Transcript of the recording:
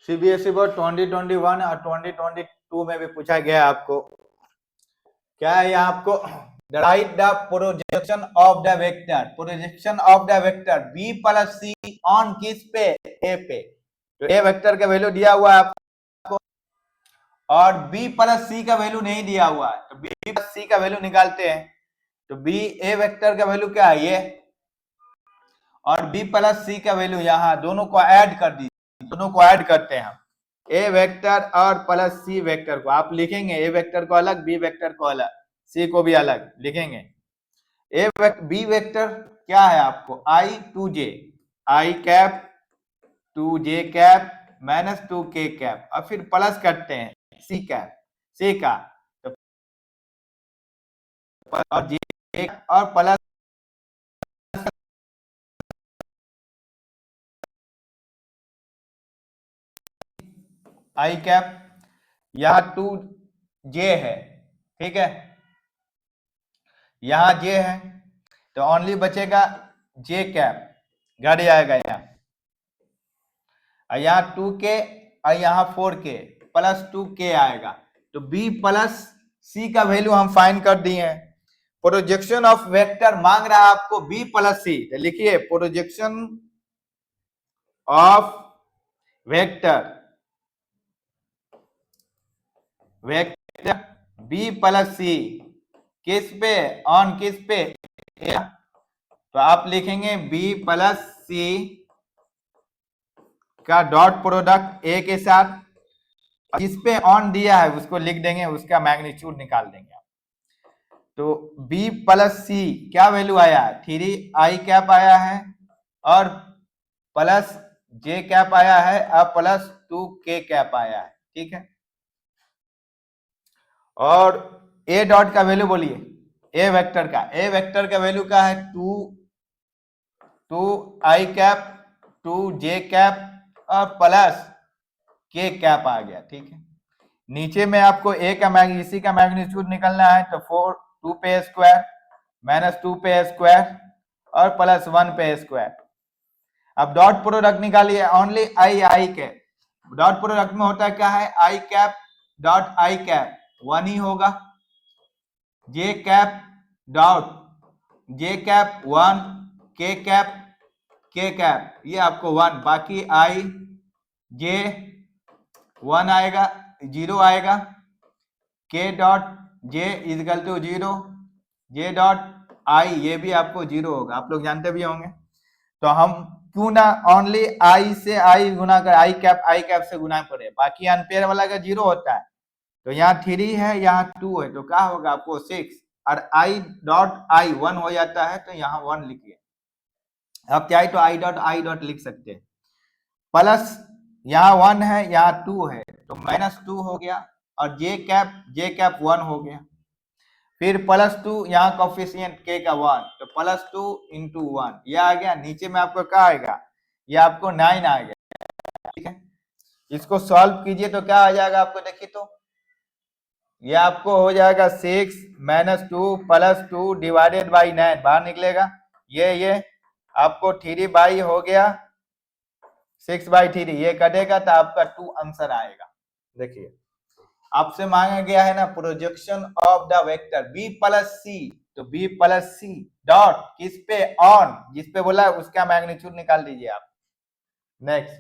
CBSE board 2021 और 2022 में भी पूछा गया आपको। क्या है यहाँ आपको, write the projection of the vector, projection of the vector b plus c on किस पे, ए पे। तो ए वेक्टर का वैल्यू दिया हुआ है आपको और बी प्लस सी का वैल्यू नहीं दिया हुआ है, तो बी प्लस सी का वैल्यू निकालते हैं। तो बी ए वेक्टर का वैल्यू क्या है, ये, और बी प्लस सी का वैल्यू यहाँ, दोनों को ऐड कर दीजिए, दोनों को ऐड करते हैं हम, ए वेक्टर और प्लस सी वेक्टर को आप लिखेंगे, ए वेक्टर को अलग, बी वेक्टर को अलग, सी को भी अलग लिखेंगे। ए बी वेक्टर क्या है आपको, i two j, i cap two j cap minus two k cap, और फिर प्लस करते हैं सी कैप, सी का, तो और जे और प्लस आई कैप, यहां टू जे है, ठीक है, यहां जे है, तो ओनली बचेगा जे कैप, घट जाएगा यहाँ, और यहाँ 2k और यहाँ 4k प्लस 2k आएगा। तो b प्लस c का वैल्यू हम फाइंड कर दिए हैं। प्रोजेक्शन ऑफ वेक्टर मांग रहा है आपको b प्लस सी, तो लिखिए projection of vector, vector b plus c किस पे, ऑन किस पे, तो आप लिखेंगे b प्लस सी का डॉट प्रोडक्ट ए के साथ, जिस पे ऑन दिया है उसको लिख देंगे, उसका मैग्नीट्यूड निकाल देंगे आप। तो b प्लस सी क्या वैल्यू आया है, 3i कैप आया है, और प्लस j कैप आया है, और प्लस 2k कैप आया है, ठीक है। और a डॉट का वैल्यू बोलिए, a वेक्टर का, a वेक्टर का वैल्यू क्या है, 2i कैप 2j कैप और प्लस k कैप आ गया, ठीक है। नीचे में आपको a का इसी का मैग्नीट्यूड निकलना है, तो 2 पे स्क्वायर माइनस 2 पे स्क्वायर और प्लस 1 पे स्क्वायर। अब डॉट प्रोडक्ट निकालिए, ओनली आई के डॉट प्रोडक्ट में होता है क्या है, आई कैप डॉट आई कैप 1 ही होगा, जे कैप डॉट जे कैप 1, के कैप ये आपको 1, बाकी आई जे 1 आएगा, 0 आएगा, k dot j is equal to 0, j dot i ये भी आपको 0 होगा, आप लोग जानते भी होंगे। तो हम क्यों ना ओनली आई से आई गुना कर, आई कैप से गुना करें, बाकी अनपेयर वाला का 0 होता है, तो यहाँ 3 है, यहाँ 2 है, तो क्या होगा आपको 6, और आई डॉट आई 1 हो जाता है, तो यहाँ 1 लिखिए। अब चाहे तो आई डॉट लिख सकते हैं, प्लस यहाँ 1 है, यहाँ 2 है, तो माइनस 2 हो गया, और जे कैप 1 हो गया, फिर प्लस 2 यहाँ कॉफिशिएंट के का 1, तो प्लस 2 इंटू 1 ये आ गया। नीचे में आपको क्या आएगा, ये आपको 9 आ गया, ठीक है। इसको सॉल्व कीजिए तो क्या आ जाएगा आपको, देखिए तो ये आपको हो जाएगा 6 माइनस 2 प्लस 2 डिवाइडेड बाई 9, बाहर निकलेगा, ये आपको 3 बाई हो गया 6/3, ये कटेगा तो आपका 2 आंसर आएगा। देखिए आपसे मांगा गया है ना projection of the vector b plus c, तो b प्लस सी डॉट किस पे, ऑन, जिस पे बोला उसका मैग्नीट्यूड निकाल दीजिए आप। नेक्स्ट